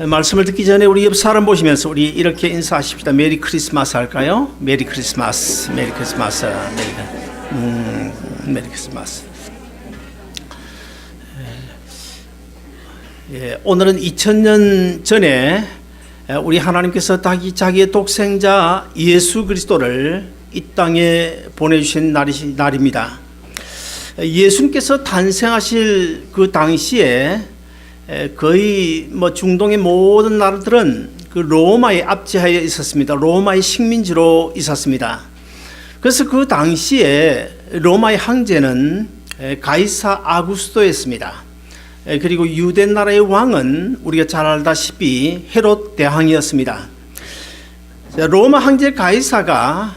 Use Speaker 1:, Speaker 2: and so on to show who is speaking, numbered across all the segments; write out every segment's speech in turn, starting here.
Speaker 1: 말씀을 듣기 전에 우리 옆 사람 보시면서 우리 이렇게 인사하십시다. 메리 크리스마스 할까요? 메리 크리스마스, 메리 크리스마스, 메리 크리스마스. 오늘은 2000년 전에 우리 하나님께서 자기의 독생자 예수 그리스도를 이 땅에 보내주신 날입니다. 예수님께서 탄생하실 그 당시에 거의 중동의 모든 나라들은 그 로마의 압제하에 있었습니다. 로마의 식민지로 있었습니다. 그래서 그 당시에 로마의 황제는 가이사 아구스토였습니다. 그리고 유대 나라의 왕은 우리가 잘 알다시피 헤롯 대왕이었습니다. 로마 황제 가이사가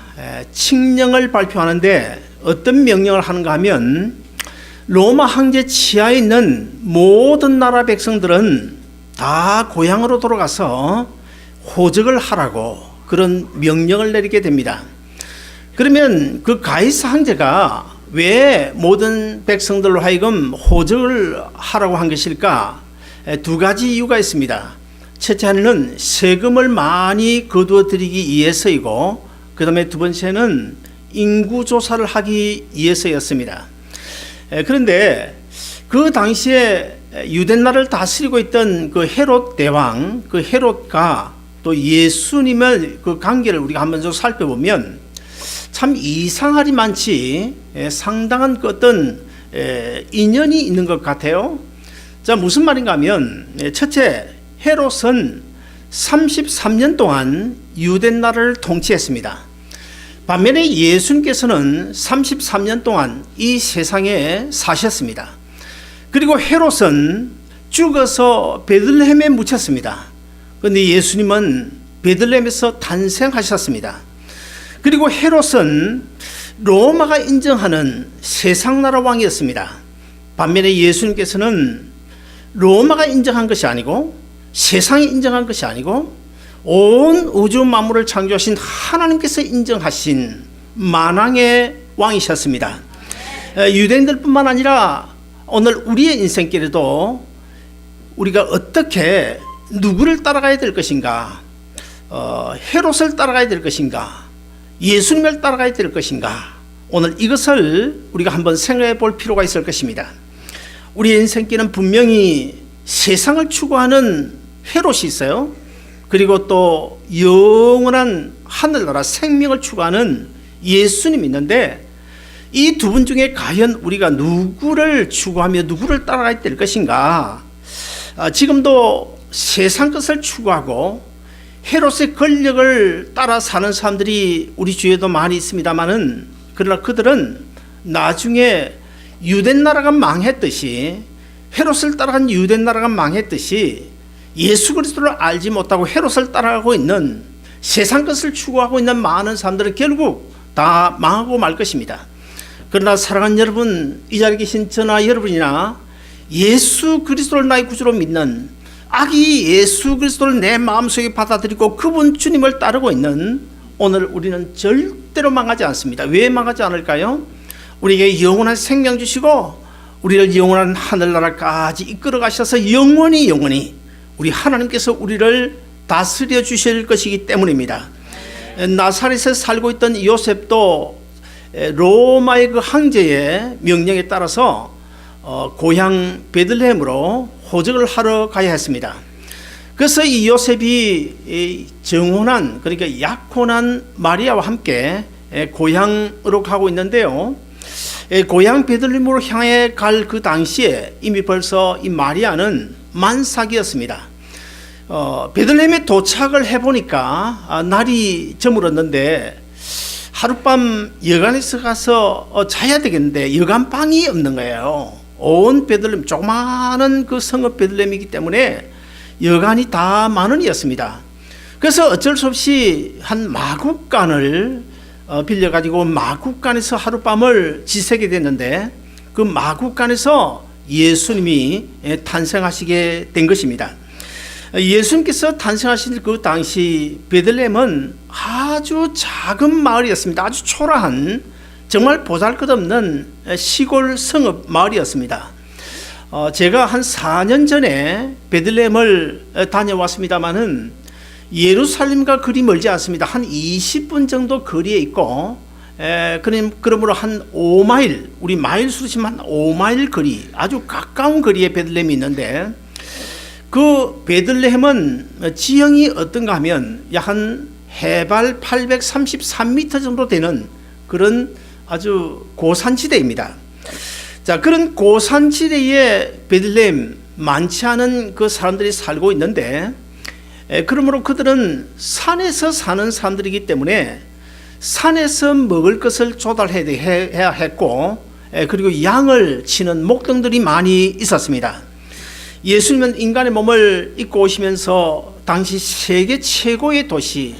Speaker 1: 칙령을 발표하는데 어떤 명령을 하는가 하면 로마 황제 치하에 있는 모든 나라 백성들은 다 고향으로 돌아가서 호적을 하라고 그런 명령을 내리게 됩니다. 그러면 그 가이사 황제가 왜 모든 백성들로 하여금 호적을 하라고 한 것일까? 두 가지 이유가 있습니다. 첫째는 세금을 많이 거두어 드리기 위해서이고, 그 다음에 두 번째는 인구조사를 하기 위해서였습니다. 그런데 그 당시에 유대나라를 다스리고 있던 그 헤롯 대왕, 그 헤롯과 또 예수님의 그 관계를 우리가 한번 좀 살펴보면 참 이상하리만치 상당한 그 어떤 인연이 있는 것 같아요. 자, 무슨 말인가 하면 첫째, 헤롯은 33년 동안 유대나라를 통치했습니다. 반면에 예수님께서는 33년 동안 이 세상에 사셨습니다. 그리고 헤롯은 죽어서 베들레헴에 묻혔습니다. 그런데 예수님은 베들레헴에서 탄생하셨습니다. 그리고 헤롯은 로마가 인정하는 세상나라 왕이었습니다. 반면에 예수님께서는 로마가 인정한 것이 아니고 세상이 인정한 것이 아니고 온 우주 만물을 창조하신 하나님께서 인정하신 만왕의 왕이셨습니다. 유대인들뿐만 아니라 오늘 우리의 인생길에도 우리가 어떻게 누구를 따라가야 될 것인가, 헤롯을 따라가야 될 것인가, 예수님을 따라가야 될 것인가, 오늘 이것을 우리가 한번 생각해 볼 필요가 있을 것입니다. 우리의 인생길은 분명히 세상을 추구하는 헤롯이 있어요. 그리고 또 영원한 하늘나라 생명을 추구하는 예수님이 있는데, 이 두 분 중에 과연 우리가 누구를 추구하며 누구를 따라가야 될 것인가? 지금도 세상 것을 추구하고 헤롯의 권력을 따라 사는 사람들이 우리 주위에도 많이 있습니다만은, 그러나 그들은 나중에 유대나라가 망했듯이, 헤롯을 따라간 유대나라가 망했듯이 예수 그리스도를 알지 못하고 헤롯을 따라가고 있는 세상 것을 추구하고 있는 많은 사람들은 결국 다 망하고 말 것입니다. 그러나 사랑하는 여러분, 이 자리에 계신 저나 여러분이나 예수 그리스도를 나의 구주로 믿는, 아기 예수 그리스도를 내 마음속에 받아들이고 그분 주님을 따르고 있는 오늘 우리는 절대로 망하지 않습니다. 왜 망하지 않을까요? 우리에게 영원한 생명 주시고 우리를 영원한 하늘나라까지 이끌어 가셔서 영원히 우리 하나님께서 우리를 다스려 주실 것이기 때문입니다. 나사렛에 살고 있던 요셉도 로마의 그 황제의 명령에 따라서 고향 베들레헴으로 호적을 하러 가야 했습니다. 그래서 이 요셉이 정혼한, 그러니까 약혼한 마리아와 함께 고향으로 가고 있는데요. 고향 베들레헴으로 향해 갈 그 당시에 이미 벌써 이 마리아는 만삭이었습니다. 베들레헴에 도착을 해보니까 날이 저물었는데 하룻밤 여관에서 가서 자야 되겠는데 여관방이 없는 거예요. 온 베들레헴, 조그마한 그 성읍 베들레헴이기 때문에 여관이 다 만원이었습니다. 그래서 어쩔 수 없이 한 마국간을 빌려가지고 마국간에서 하룻밤을 지새게 됐는데, 그 마국간에서 예수님이 탄생하시게 된 것입니다. 예수님께서 탄생하신 그 당시 베들레헴은 아주 작은 마을이었습니다. 아주 초라한, 정말 보잘것없는 시골 성읍 마을이었습니다. 제가 한 4년 전에 베들레헴을 다녀왔습니다마는 예루살렘과 그리 멀지 않습니다. 한 20분 정도 거리에 있고, 그러므로 한 5마일, 우리 마일수로 치면 한 5마일 거리, 아주 가까운 거리에 베들레헴이 있는데, 그 베들레헴은 지형이 어떤가 하면 약 한 해발 833m 정도 되는 그런 아주 고산지대입니다. 자, 그런 고산지대에 베들레헴 많지 않은 그 사람들이 살고 있는데, 그러므로 그들은 산에서 사는 사람들이기 때문에 산에서 먹을 것을 조달해야 했고, 그리고 양을 치는 목동들이 많이 있었습니다. 예수님은 인간의 몸을 입고 오시면서 당시 세계 최고의 도시,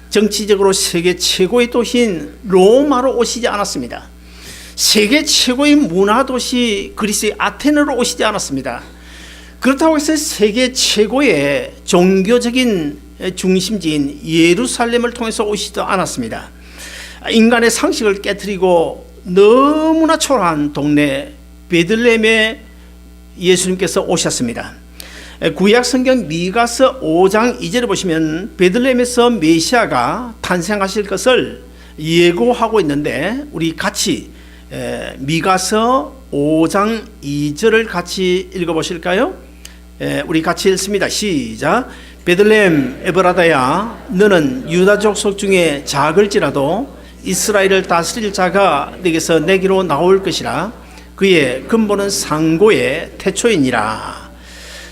Speaker 1: 정치적으로 세계 최고의 도시인 로마로 오시지 않았습니다. 세계 최고의 문화도시 그리스의 아테네로 오시지 않았습니다. 그렇다고 해서 세계 최고의 종교적인 중심지인 예루살렘을 통해서 오시지도 않았습니다. 인간의 상식을 깨트리고 너무나 초라한 동네 베들레헴에 예수님께서 오셨습니다. 구약 성경 미가서 5장 2절을 보시면 베들레헴에서 메시아가 탄생하실 것을 예고하고 있는데, 우리 같이 미가서 5장 2절을 같이 읽어보실까요? 우리 같이 읽습니다. 시작. 베들레헴 에브라다야, 너는 유다 족속 중에 작을지라도 이스라엘을 다스릴 자가 네게서 내게로 나올 것이라. 그의 근본은 상고의 태초이니라.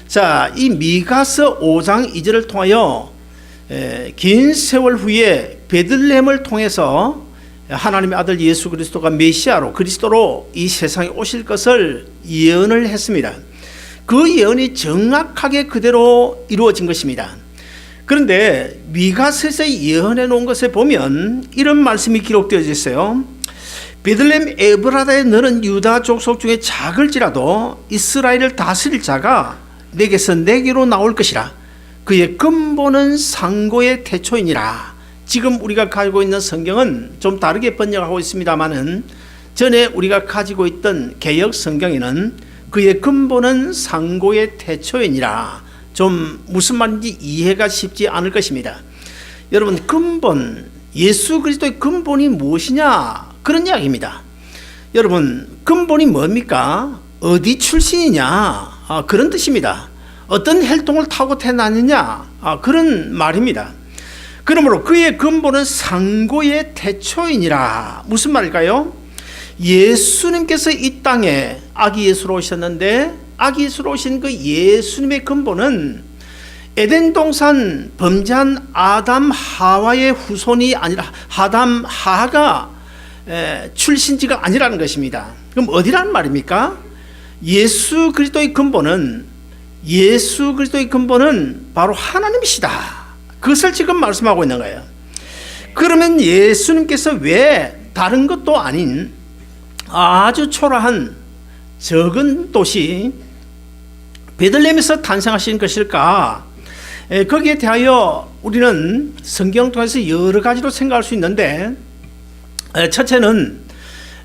Speaker 1: 자, 이 미가서 5장 2절을 통하여 긴 세월 후에 베들레헴을 통해서 하나님의 아들 예수 그리스도가 메시아로, 그리스도로 이 세상에 오실 것을 예언을 했습니다. 그 예언이 정확하게 그대로 이루어진 것입니다. 그런데 미가서에서 예언해 놓은 것에 보면 이런 말씀이 기록되어 있어요. 베들레헴 에브라다에 너는 유다 족속 중에 작을지라도 이스라엘을 다스릴 자가 내게서 내게로 나올 것이라. 그의 근본은 상고의 태초이니라. 지금 우리가 가지고 있는 성경은 좀 다르게 번역하고 있습니다만은, 전에 우리가 가지고 있던 개역 성경에는 그의 근본은 상고의 태초이니라. 좀 무슨 말인지 이해가 쉽지 않을 것입니다. 여러분, 근본, 예수 그리스도의 근본이 무엇이냐, 그런 이야기입니다. 여러분, 근본이 뭡니까? 어디 출신이냐, 그런 뜻입니다. 어떤 혈통을 타고 태어났느냐, 그런 말입니다. 그러므로 그의 근본은 상고의 태초이니라. 무슨 말일까요? 예수님께서 이 땅에 아기 예수로 오셨는데, 아기 예수로 오신 그 예수님의 근본은 에덴 동산 범죄한 아담 하와의 후손이 아니라, 아담 하가 출신지가 아니라는 것입니다. 그럼 어디라는 말입니까? 예수 그리스도의 근본은 바로 하나님이시다. 그것을 지금 말씀하고 있는 거예요. 그러면 예수님께서 왜 다른 것도 아닌 아주 초라한 적은 도시 베들레헴에서 탄생하신 것일까? 거기에 대하여 우리는 성경 통해서 여러 가지로 생각할 수 있는데, 첫째는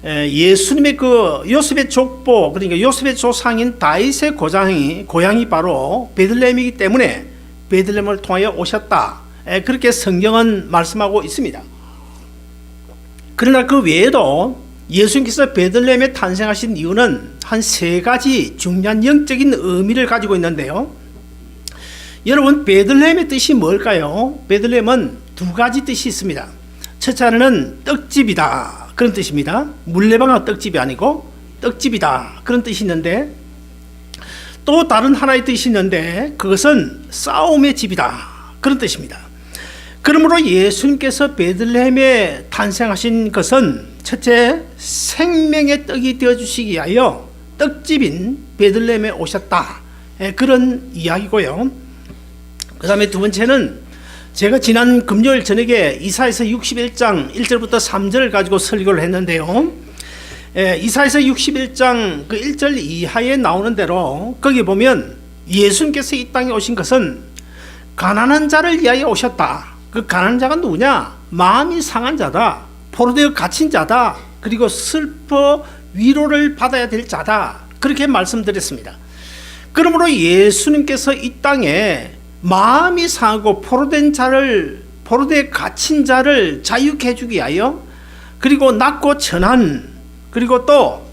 Speaker 1: 예수님의 그 요셉의 족보, 그러니까 요셉의 조상인 다윗의 고향이 바로 베들레헴이기 때문에 베들레헴을 통하여 오셨다. 그렇게 성경은 말씀하고 있습니다. 그러나 그 외에도 예수님께서 베들레헴에 탄생하신 이유는 한 세 가지 중요한 영적인 의미를 가지고 있는데요. 여러분, 베들레헴의 뜻이 뭘까요? 베들레헴은 두 가지 뜻이 있습니다. 첫째는 떡집이다, 그런 뜻입니다. 물레방아 떡집이 아니고 떡집이다, 그런 뜻이 있는데, 또 다른 하나의 뜻이 있는데 그것은 싸움의 집이다, 그런 뜻입니다. 그러므로 예수님께서 베들레헴에 탄생하신 것은 첫째, 생명의 떡이 되어주시기 위하여 떡집인 베들레헴에 오셨다, 그런 이야기고요. 그 다음에 두 번째는 제가 지난 금요일 저녁에 이사야서 61장 1절부터 3절을 가지고 설교를 했는데요. 이사야서 61장 그 1절 이하에 나오는 대로 거기 보면 예수님께서 이 땅에 오신 것은 가난한 자를 위하여 오셨다. 그 가난한 자가 누구냐? 마음이 상한 자다, 포로되어 갇힌 자다, 그리고 슬퍼 위로를 받아야 될 자다, 그렇게 말씀드렸습니다. 그러므로 예수님께서 이 땅에 마음이 상하고 포로되어 갇힌 자를 자유케 해주기 위하여, 그리고 낮고 천한, 그리고 또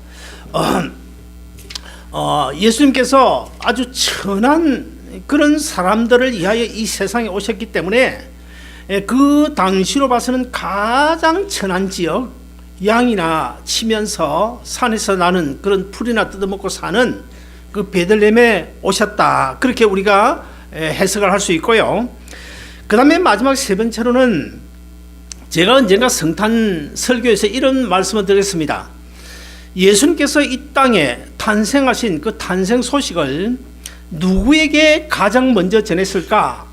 Speaker 1: 예수님께서 아주 천한 그런 사람들을 위하여 이 세상에 오셨기 때문에 그 당시로 봐서는 가장 천한 지역, 양이나 치면서 산에서 나는 그런 풀이나 뜯어먹고 사는 그 베들레헴에 오셨다, 그렇게 우리가 해석을 할 수 있고요. 그 다음에 마지막 세 번째로는 제가 언젠가 성탄 설교에서 이런 말씀을 드렸습니다. 예수님께서 이 땅에 탄생하신 그 탄생 소식을 누구에게 가장 먼저 전했을까?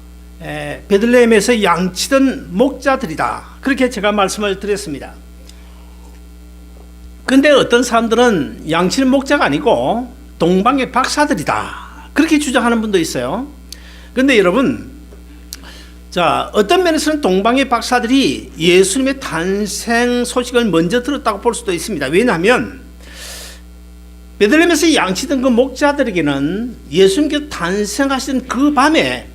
Speaker 1: 베들레헴에서 양치던 목자들이다, 그렇게 제가 말씀을 드렸습니다. 근데 어떤 사람들은 양치는 목자가 아니고 동방의 박사들이다, 그렇게 주장하는 분도 있어요. 근데 여러분, 자, 어떤 면에서는 동방의 박사들이 예수님의 탄생 소식을 먼저 들었다고 볼 수도 있습니다. 왜냐하면 베들레헴에서 양치던 그 목자들에게는 예수님께서 탄생하신 그 밤에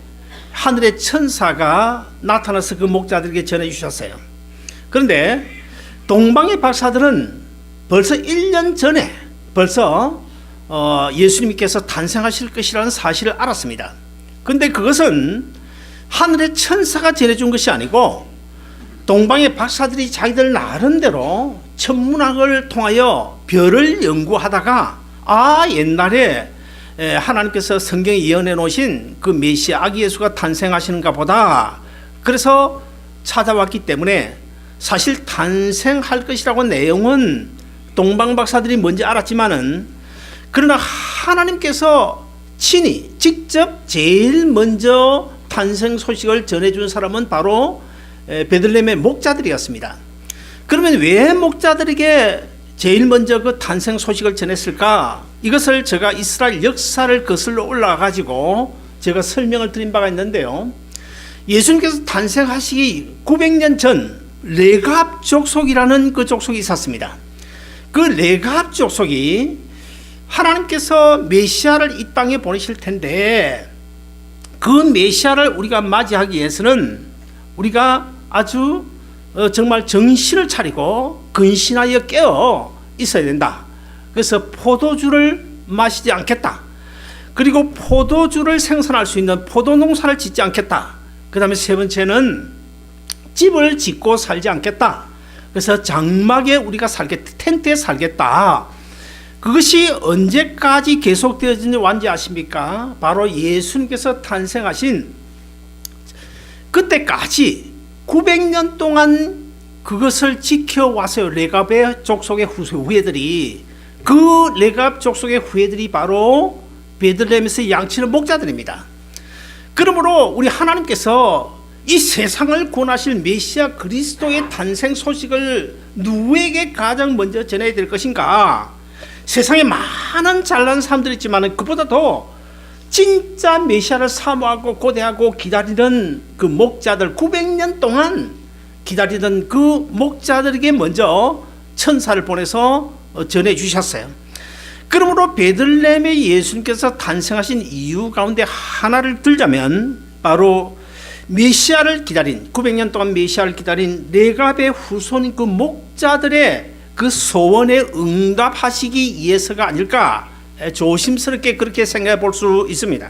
Speaker 1: 하늘의 천사가 나타나서 그 목자들에게 전해주셨어요. 그런데 동방의 박사들은 벌써 1년 전에 벌써 예수님께서 탄생하실 것이라는 사실을 알았습니다. 그런데 그것은 하늘의 천사가 전해준 것이 아니고 동방의 박사들이 자기들 나름대로 천문학을 통하여 별을 연구하다가 옛날에 하나님께서 성경에 예언해 놓으신 그 메시아 아기 예수가 탄생하시는가 보다, 그래서 찾아왔기 때문에 사실 탄생할 것이라고 내용은 동방 박사들이 먼저 알았지만은, 그러나 하나님께서 친히 직접 제일 먼저 탄생 소식을 전해준 사람은 바로 베들레헴의 목자들이었습니다. 그러면 왜 목자들에게 제일 먼저 그 탄생 소식을 전했을까? 이것을 제가 이스라엘 역사를 거슬러 올라가 가지고 제가 설명을 드린 바가 있는데요. 예수님께서 탄생하시기 900년 전 레갑 족속이라는 그 족속이 있었습니다. 그 레갑 족속이 하나님께서 메시아를 이 땅에 보내실 텐데, 그 메시아를 우리가 맞이하기 위해서는 우리가 아주 정말 정신을 차리고 근신하여 깨어 있어야 된다. 그래서 포도주를 마시지 않겠다. 그리고 포도주를 생산할 수 있는 포도농사를 짓지 않겠다. 그 다음에 세 번째는 집을 짓고 살지 않겠다. 그래서 장막에 우리가 살겠다, 텐트에 살겠다. 그것이 언제까지 계속되어지는지 완지 아십니까? 바로 예수님께서 탄생하신 그때까지 900년 동안 그것을 지켜왔어요. 레갑의 족속의 후예들이. 그 레갑 족속의 후예들이 바로 베들레헴에서 양치는 목자들입니다. 그러므로 우리 하나님께서 이 세상을 구원하실 메시아 그리스도의 탄생 소식을 누구에게 가장 먼저 전해야 될 것인가? 세상에 많은 잘난 사람들이 있지만 그보다 더 진짜 메시아를 사모하고 고대하고 기다리던 그 목자들, 900년 동안 기다리던 그 목자들에게 먼저 천사를 보내서 전해 주셨어요. 그러므로 베들레헴에 예수님께서 탄생하신 이유 가운데 하나를 들자면 바로 메시아를 기다린, 900년 동안 메시아를 기다린 레갑의 후손인 그 목자들의 그 소원에 응답하시기 위해서가 아닐까, 조심스럽게 그렇게 생각해 볼 수 있습니다.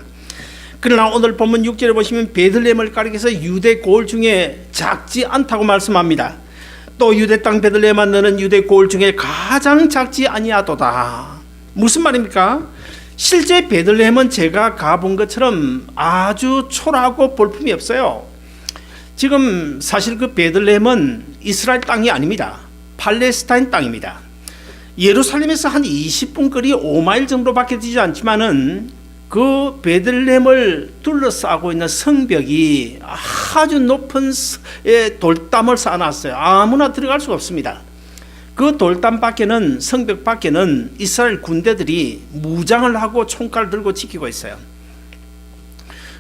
Speaker 1: 그러나 오늘 본문 6절에 보시면 베들레헴을 가리켜서 유대 고을 중에 작지 않다고 말씀합니다. 또 유대 땅 베들레헴아, 너는 유대 고을 중에 가장 작지 아니하도다. 무슨 말입니까? 실제 베들레헴은 제가 가본 것처럼 아주 초라하고 볼품이 없어요. 지금 사실 그 베들레헴은 이스라엘 땅이 아닙니다. 팔레스타인 땅입니다. 예루살렘에서 한 20분 거리 5마일 정도밖에 되지 않지만은 그 베들레헴을 둘러싸고 있는 성벽이 아주 높은 돌담을 쌓아놨어요. 아무나 들어갈 수가 없습니다. 그 돌담 밖에는, 성벽 밖에는 이스라엘 군대들이 무장을 하고 총칼을 들고 지키고 있어요.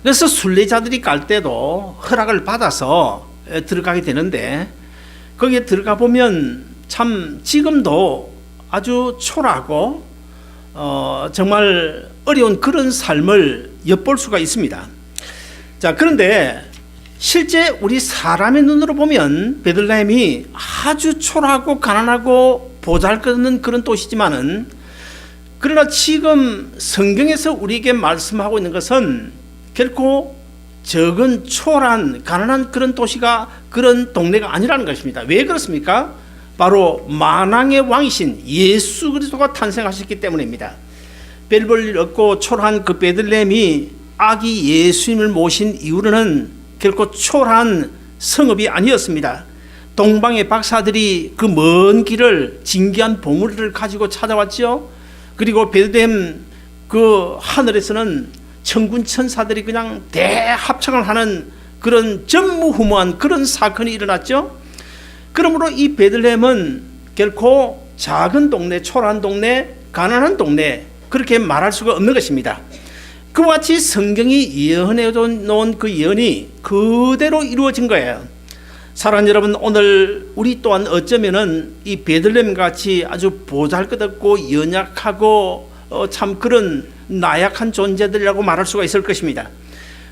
Speaker 1: 그래서 순례자들이 갈 때도 허락을 받아서 들어가게 되는데, 거기에 들어가 보면 참 지금도 아주 초라하고 정말 어려운 그런 삶을 엿볼 수가 있습니다. 자, 그런데 실제 우리 사람의 눈으로 보면 베들레헴이 아주 초라하고 가난하고 보잘것없는 그런 도시지만은, 그러나 지금 성경에서 우리에게 말씀하고 있는 것은 결코 적은 초라한 가난한 그런 도시가, 그런 동네가 아니라는 것입니다. 왜 그렇습니까? 바로 만왕의 왕이신 예수 그리스도가 탄생하셨기 때문입니다. 별 볼 일 없고 초라한 그 베들레헴이 아기 예수님을 모신 이후로는 결코 초라한 성읍이 아니었습니다. 동방의 박사들이 그 먼 길을 진귀한 보물을 가지고 찾아왔죠. 그리고 베들레헴 그 하늘에서는 천군 천사들이 그냥 대합창을 하는 그런 전무후무한 그런 사건이 일어났죠. 그러므로 이 베들레헴은 결코 작은 동네, 초라한 동네, 가난한 동네, 그렇게 말할 수가 없는 것입니다. 그와 같이 성경이 예언해 놓은 그 예언이 그대로 이루어진 거예요. 사랑하는 여러분, 오늘 우리 또한 어쩌면은 이 베들레헴 같이 아주 보잘것없고 연약하고 참 그런 나약한 존재들이라고 말할 수가 있을 것입니다.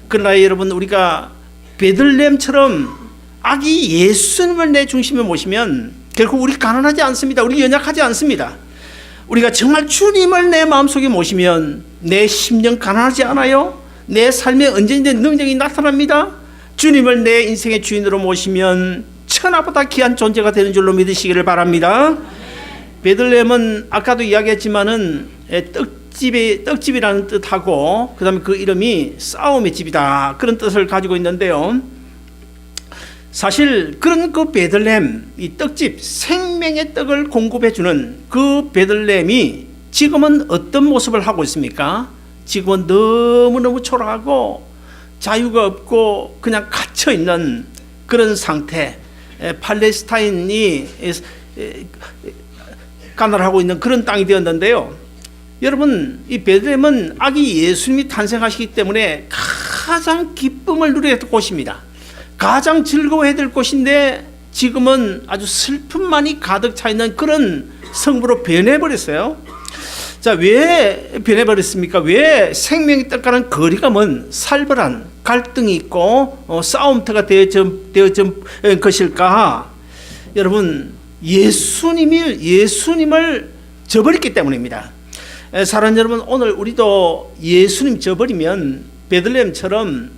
Speaker 1: 그러나 여러분, 우리가 베들레헴처럼 아기 예수님을 내 중심에 모시면 결국 우리 가난하지 않습니다. 우리 연약하지 않습니다. 우리가 정말 주님을 내 마음속에 모시면 내 심령 가난하지 않아요. 내 삶에 언제든지 능력이 나타납니다. 주님을 내 인생의 주인으로 모시면 천하보다 귀한 존재가 되는 줄로 믿으시기를 바랍니다. 베들레헴은 아까도 이야기했지만은 떡집이라는 뜻하고, 그 다음에 그 이름이 싸움의 집이다, 그런 뜻을 가지고 있는데요. 사실 그런 그 베들레헴, 이 떡집, 생명의 떡을 공급해주는 그 베들레헴이 지금은 어떤 모습을 하고 있습니까? 지금은 너무너무 초라하고 자유가 없고 그냥 갇혀있는 그런 상태, 팔레스타인이 가난하고 있는 그런 땅이 되었는데요. 여러분, 이 베들레헴은 아기 예수님이 탄생하시기 때문에 가장 기쁨을 누려야 될 곳입니다. 가장 즐거워해야 될 곳인데 지금은 아주 슬픔만이 가득 차 있는 그런 성부로 변해버렸어요. 자, 왜 변해버렸습니까? 왜 생명의 떡과는 거리가 먼 살벌한 갈등이 있고 싸움터가 되어진 것일까? 여러분, 예수님을 저버렸기 때문입니다. 사랑하는 여러분, 오늘 우리도 예수님 저버리면 베들레헴처럼,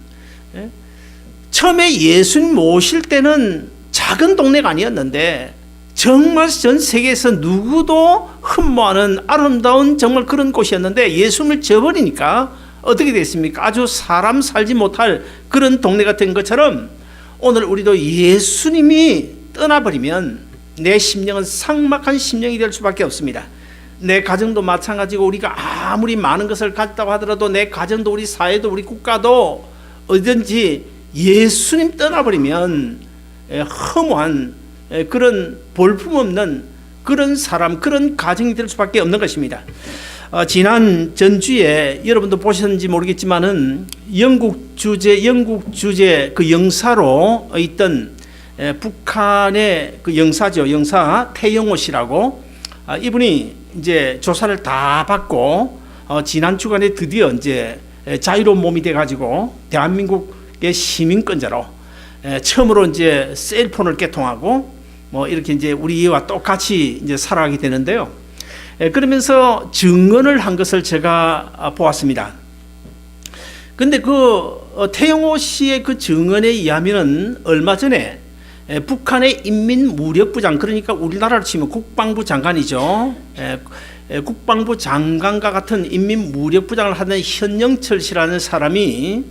Speaker 1: 처음에 예수님 모실 때는 작은 동네가 아니었는데 정말 전 세계에서 누구도 흠모하는 아름다운 정말 그런 곳이었는데, 예수님을 저버리니까 어떻게 됐습니까? 아주 사람 살지 못할 그런 동네가 된 것처럼 오늘 우리도 예수님이 떠나버리면 내 심령은 삭막한 심령이 될 수밖에 없습니다. 내 가정도 마찬가지고, 우리가 아무리 많은 것을 갖다고 하더라도 내 가정도, 우리 사회도, 우리 국가도 어디든지 예수님 떠나버리면 허무한 그런 볼품없는 그런 사람, 그런 가정이 될 수밖에 없는 것입니다. 지난 전주에 여러분도 보셨는지 모르겠지만은 영국 주재 그 영사로 있던 북한의 그 영사죠, 영사 태영호 씨라고, 이분이 이제 조사를 다 받고 지난 주간에 드디어 이제 자유로운 몸이 돼 가지고 대한민국의 시민권자로 처음으로 이제 셀폰을 개통하고 뭐 이렇게 이제 우리와 똑같이 이제 살아가게 되는데요. 그러면서 증언을 한 것을 제가 보았습니다. 근데 그 태영호 씨의 그 증언에 의하면은 얼마 전에 북한의 인민무력부장, 그러니까 우리나라로 치면 국방부 장관이죠. 국방부 장관과 같은 인민무력부장을 하던 현영철 씨라는 사람이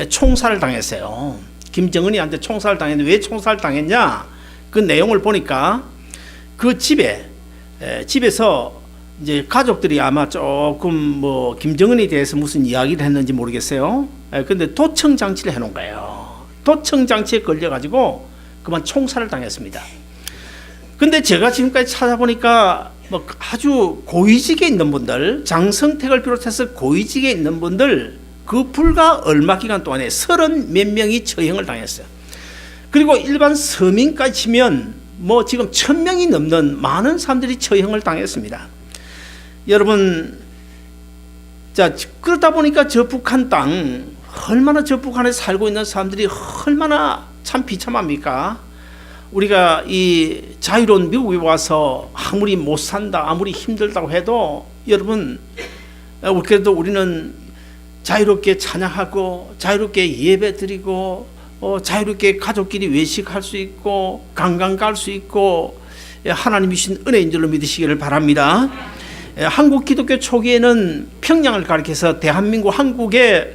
Speaker 1: 총살을 당했어요. 김정은이한테 총살을 당했는데 왜 총살을 당했냐? 그 내용을 보니까 그 집에서 이제 가족들이 아마 조금 뭐 김정은에 대해서 무슨 이야기를 했는지 모르겠어요. 근데 도청 장치를 해놓은 거예요. 도청 장치에 걸려가지고 그만 총살을 당했습니다. 근데 제가 지금까지 찾아보니까 뭐 아주 고위직에 있는 분들, 장성택을 비롯해서 고위직에 있는 분들 그 불과 얼마 기간 동안에 30몇 명이 처형을 당했어요. 그리고 일반 서민까지 치면 뭐 지금 1000명이 넘는 많은 사람들이 처형을 당했습니다. 여러분, 자, 그러다 보니까 저 북한 땅, 얼마나 저 북한에 살고 있는 사람들이 얼마나 참 비참합니까? 우리가 이 자유로운 미국에 와서 아무리 못 산다, 아무리 힘들다고 해도 여러분, 그래도 우리는 자유롭게 찬양하고 자유롭게 예배 드리고 자유롭게 가족끼리 외식할 수 있고 관광 갈 수 있고 하나님이 주신 은혜인 줄로 믿으시기를 바랍니다. 한국 기독교 초기에는 평양을 가리켜서 대한민국 한국의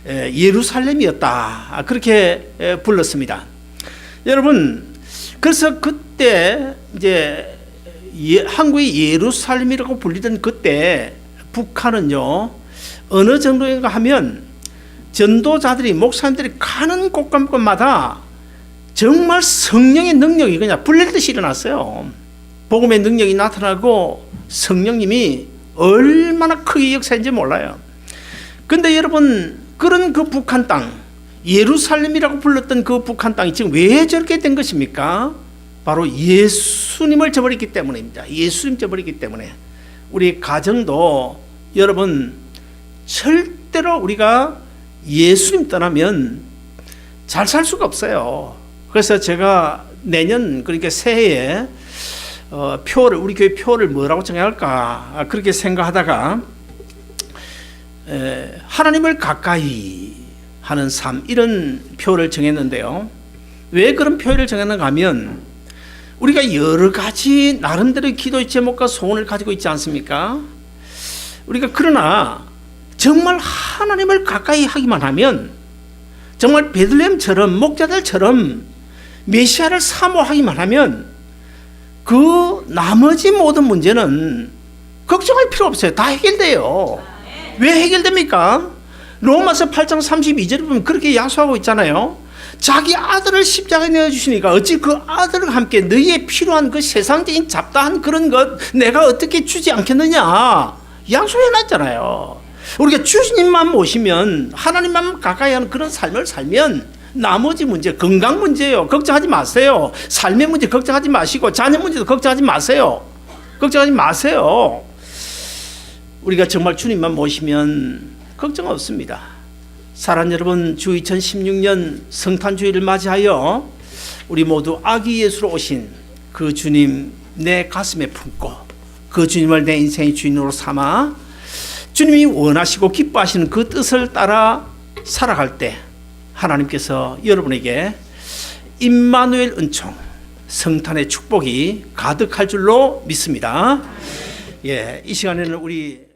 Speaker 1: 예루살렘이었다, 그렇게 불렀습니다. 여러분, 그래서 그때 이제 한국의 예루살렘이라고 불리던 그때 북한은요 어느 정도인가 하면 전도자들이 목사님들이 가는 곳곳마다 정말 성령의 능력이 그냥 불릴듯이 일어났어요. 복음의 능력이 나타나고 성령님이 얼마나 크게 역사인지 몰라요. 근데 여러분, 그런 그 북한 땅, 예루살렘이라고 불렀던 그 북한 땅이 지금 왜 저렇게 된 것입니까? 바로 예수님을 저버렸기 때문입니다. 예수님 저버렸기 때문에. 우리 가정도 여러분 절대로 우리가 예수님 떠나면 잘 살 수가 없어요. 그래서 제가 내년, 그러니까 새해에 표를, 우리 교회 표를 뭐라고 정해야 할까 그렇게 생각하다가 하나님을 가까이 하는 삶, 이런 표를 정했는데요. 왜 그런 표를 정했는가 하면 우리가 여러 가지 나름대로의 기도의 제목과 소원을 가지고 있지 않습니까? 우리가 그러나 정말 하나님을 가까이 하기만 하면, 정말 베들레헴처럼 목자들처럼 메시아를 사모하기만 하면 그 나머지 모든 문제는 걱정할 필요 없어요. 다 해결돼요. 왜 해결됩니까? 로마서 8장 32절에 보면 그렇게 약속하고 있잖아요. 자기 아들을 십자가에 내어주시니까 어찌 그 아들과 함께 너희의 필요한 그 세상적인 잡다한 그런 것 내가 어떻게 주지 않겠느냐 약속해놨잖아요. 우리가 주님만 모시면, 하나님만 가까이 하는 그런 삶을 살면 나머지 문제, 건강 문제요, 걱정하지 마세요. 삶의 문제 걱정하지 마시고 자녀 문제도 걱정하지 마세요. 걱정하지 마세요. 우리가 정말 주님만 모시면 걱정 없습니다. 사랑하는 여러분, 주 2016년 성탄주의를 맞이하여 우리 모두 아기 예수로 오신 그 주님 내 가슴에 품고 그 주님을 내 인생의 주인으로 삼아 주님이 원하시고 기뻐하시는 그 뜻을 따라 살아갈 때 하나님께서 여러분에게 임마누엘 은총, 성탄의 축복이 가득할 줄로 믿습니다. 이 시간에는 우리